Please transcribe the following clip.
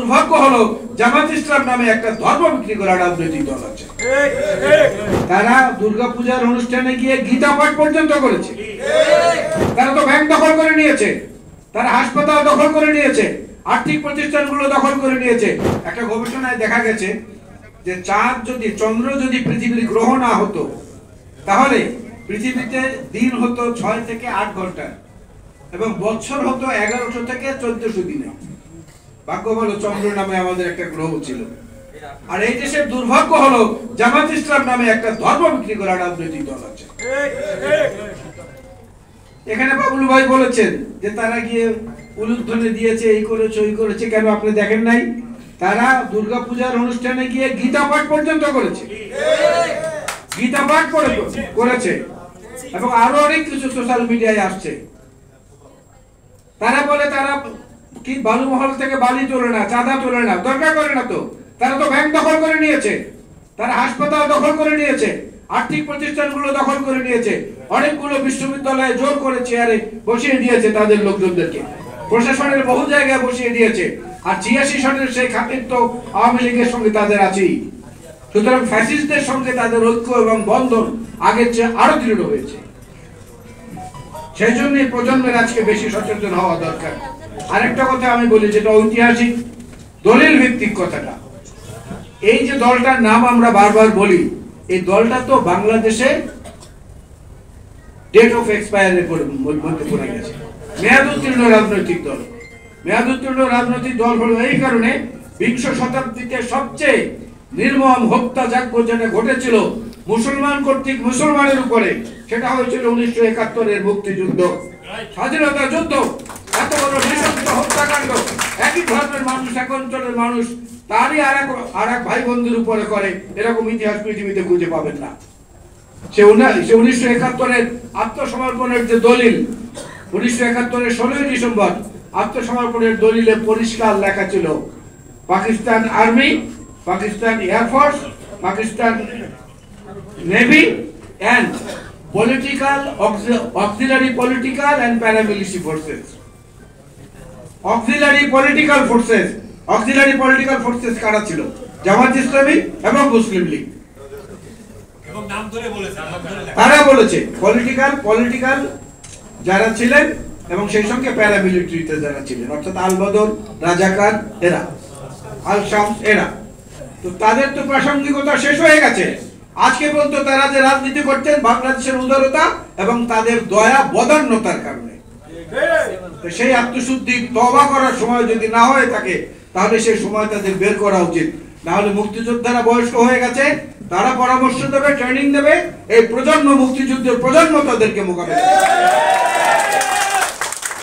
দুর্ভাগ্য হলো জামাত ইসলাম নামে একটা ধর্ম বিক্রি করা রাজনৈতিক দল আছে। তারা দুর্গাপূজার অনুষ্ঠানে গিয়ে গীতা পাঠ পর্যন্ত করেছে। তারা তো ব্যাংক দখল করে নিয়েছে, তারা হাসপাতাল দখল করে নিয়েছে, আর্থিক প্রতিষ্ঠানগুলো দখল করে নিয়েছে। একটা গবেষণায় দেখা গেছে যে চন্দ্র যদি পৃথিবীর গ্রহ না হতো তাহলে পৃথিবীতে দিন হতো 6 থেকে 8 ঘন্টা এবং বছর হতো 1100 থেকে 1400 দিনে। ভাগ্য ভালো চন্দ্র নামে আমাদের একটা গ্রহ ছিল। আর এই দেশের দুর্ভাগ্য হলো জামাত ইসলাম নামে একটা ধর্ম বিক্রি করা রাজনৈতিক দল আছে। এখানে বাবুল ভাই বলেছেন যে তারা গিয়ে উলুধ্বনি দিয়েছে, এই করেছে ওই করেছে। কেন আপনি দেখেন নাই? তারা দুর্গাপূজার অনুষ্ঠানে গিয়ে গীতা পাঠ পর্যন্ত করেছে, গীতা পাঠ করেছে এবং আরো অনেক কিছু সোশ্যাল মিডিয়ায় আসছে। তারা বলে তারা কি বালুমহল থেকে বালি তোলে না, চাঁদা তোলে না, দরকার করে না তো। তারা তো ব্যাংক দখল করে নিয়েছে, তারা হাসপাতাল দখল করে নিয়েছে, আর্থিক প্রতিষ্ঠানগুলো দখল করে নিয়েছে, অনেকগুলো বিশ্ববিদ্যালয়ে জোর করে চেয়ারে বসিয়ে দিয়েছে তাদের লোকজনদেরকে, প্রশাসনের বহু জায়গায় বসিয়ে দিয়েছে। আর 86 সনের সেই খাতির তো আওয়ামী লীগের সঙ্গে তাদের আছেই। সুতরাং ফ্যাসিস্টদের সঙ্গে তাদের ঐক্য এবং বন্ধন আগের চেয়ে আরো দৃঢ় হয়েছে। সেই জন্যই প্রজন্মের আজকে বেশি সচেতন হওয়া দরকার। আরেকটা কথা আমি বলি, যেটা ঐতিহাসিক দলিল ভিত্তিক কথাটা, এই যে দলটার নাম আমরা বারবার বলি, এই দলটা তো বাংলাদেশে ডেট অফ এক্সপায়ারের মধ্যে পড়ে গেছে। মেয়াদ উত্তীর্ণ রাজনৈতিক দল। মেয়াদ উত্তীর্ণ রাজনৈতিক দল হলো এই কারণে, 20 শতাব্দীতে সবচেয়ে নির্মম হত্যাযজ্ঞ যেটা ঘটেছিল মুসলমান কর্তৃক মুসলমানের উপরে, সেটা হয়েছিল 1971-এর মুক্তিযুদ্ধ, স্বাধীনতা যুদ্ধ। এত বড় নৃশংস হত্যাকাণ্ড একই ধর্মের মানুষ, এক অঞ্চলের মানুষ তারই আর এক ভাই বন্ধুর উপরে করে, এরকম ইতিহাস পৃথিবীতে খুঁজে পাবেন না। সে 1971-এর আত্মসমর্পণের যে দলিল, 1971-এর 16ই ডিসেম্বর আত্মসমর্পণের দলিলে পরিষ্কার লেখা ছিল Pakistan army, Pakistan air force, Pakistan navy and political auxiliary political and paramilitary forces. Auxiliary political forces কারা ছিল? জামাত ইসলামী এবং মুসলিম লীগ। এবং নাম ধরে বলেছে, তারা বলেছে পলিটিক্যাল যারা ছিলেন এবং সেই সঙ্গে প্যারামিলিটারিতে যারা ছিলেন, অর্থাৎ আল বদর, রাজাকার এরা, আল শামস এরা। তো তাদের তো প্রাসঙ্গিকতা শেষ হয়ে গেছে। আজকে পর্যন্ত তারা যে রাজনীতি করছেন বাংলাদেশের উদারতা এবং তাদের দয়া বদান্যতার কারণে, সেই আত্মশুদ্ধি তওবা করার সময় যদি না হয়ে থাকে তাহলে সেই সময় তাদের বের করা উচিত। না হলে মুক্তিযোদ্ধারা বয়স্ক হয়ে গেছে, তারা পরামর্শ দেবে, ট্রেনিং দেবে, এই প্রজন্ম মুক্তিযুদ্ধের প্রজন্ম তাদেরকে মোকাবেলা করবে।